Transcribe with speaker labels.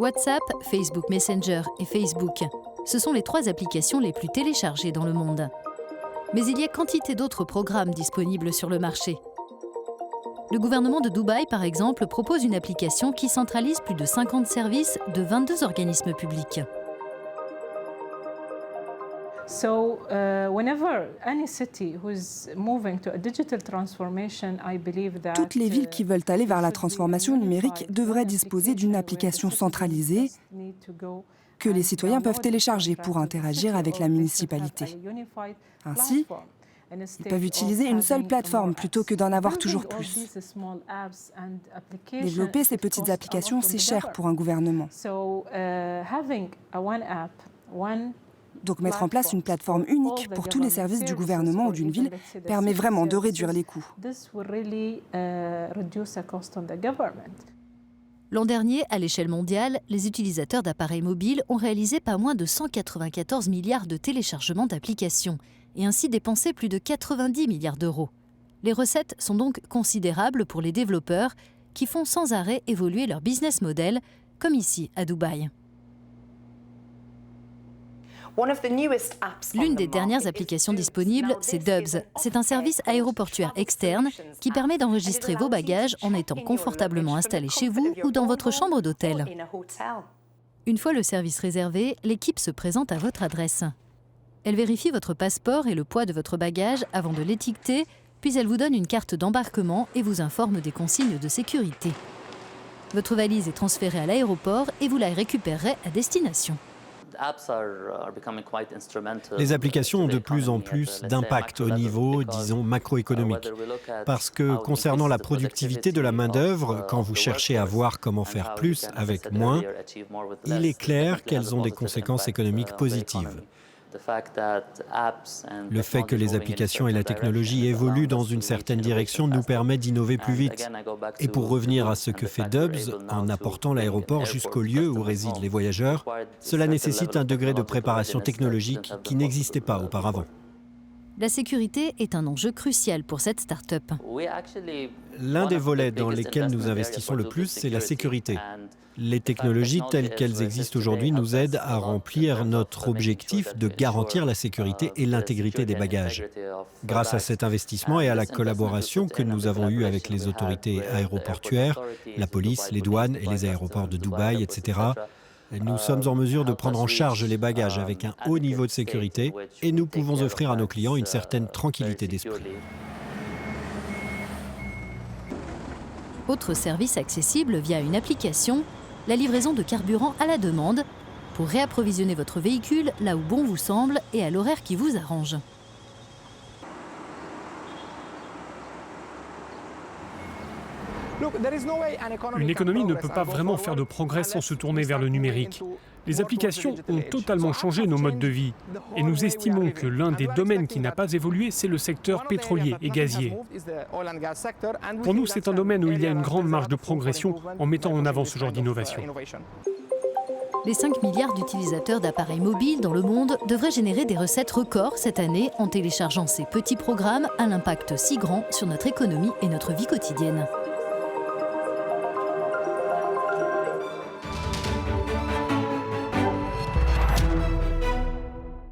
Speaker 1: WhatsApp, Facebook Messenger et Facebook, ce sont les 3 applications les plus téléchargées dans le monde. Mais il y a quantité d'autres programmes disponibles sur le marché. Le gouvernement de Dubaï, par exemple, propose une application qui centralise plus de 50 services de 22 organismes publics.
Speaker 2: So, whenever any city who's moving to a digital transformation, I believe that
Speaker 3: Toutes les villes qui veulent aller vers la transformation numérique devraient disposer d'une application centralisée que les citoyens peuvent télécharger pour interagir avec la municipalité. Ainsi, ils peuvent utiliser une seule plateforme plutôt que d'en avoir toujours plus. Développer ces petites applications, c'est cher pour un gouvernement. Donc mettre en place une plateforme unique pour tous les services du gouvernement ou d'une ville permet vraiment de réduire les coûts.
Speaker 1: L'an dernier, à l'échelle mondiale, les utilisateurs d'appareils mobiles ont réalisé pas moins de 194 milliards de téléchargements d'applications et ainsi dépensé plus de 90 milliards d'euros. Les recettes sont donc considérables pour les développeurs qui font sans arrêt évoluer leur business model, comme ici à Dubaï. L'une des dernières applications disponibles, c'est Dubs. C'est un service aéroportuaire externe qui permet d'enregistrer vos bagages en étant confortablement installé chez vous ou dans votre chambre d'hôtel. Une fois le service réservé, l'équipe se présente à votre adresse. Elle vérifie votre passeport et le poids de votre bagage avant de l'étiqueter, puis elle vous donne une carte d'embarquement et vous informe des consignes de sécurité. Votre valise est transférée à l'aéroport et vous la récupérerez à destination.
Speaker 4: Les applications ont de plus en plus d'impact au niveau, disons, macroéconomique. Parce que concernant la productivité de la main-d'œuvre, quand vous cherchez à voir comment faire plus avec moins, il est clair qu'elles ont des conséquences économiques positives. Le fait que les applications et la technologie évoluent dans une certaine direction nous permet d'innover plus vite. Et pour revenir à ce que fait Dubs, en apportant l'aéroport jusqu'au lieu où résident les voyageurs, cela nécessite un degré de préparation technologique qui n'existait pas auparavant.
Speaker 1: La sécurité est un enjeu crucial pour cette start-up.
Speaker 4: L'un des volets dans lesquels nous investissons le plus, c'est la sécurité. Les technologies telles qu'elles existent aujourd'hui nous aident à remplir notre objectif de garantir la sécurité et l'intégrité des bagages. Grâce à cet investissement et à la collaboration que nous avons eue avec les autorités aéroportuaires, la police, les douanes et les aéroports de Dubaï, etc., nous sommes en mesure de prendre en charge les bagages avec un haut niveau de sécurité et nous pouvons offrir à nos clients une certaine tranquillité d'esprit.
Speaker 1: Autre service accessible via une application, la livraison de carburant à la demande pour réapprovisionner votre véhicule là où bon vous semble et à l'horaire qui vous arrange.
Speaker 5: Une économie ne peut pas vraiment faire de progrès sans se tourner vers le numérique. Les applications ont totalement changé nos modes de vie et nous estimons que l'un des domaines qui n'a pas évolué, c'est le secteur pétrolier et gazier. Pour nous, c'est un domaine où il y a une grande marge de progression en mettant en avant ce genre d'innovation.
Speaker 1: Les 5 milliards d'utilisateurs d'appareils mobiles dans le monde devraient générer des recettes records cette année en téléchargeant ces petits programmes à l'impact si grand sur notre économie et notre vie quotidienne.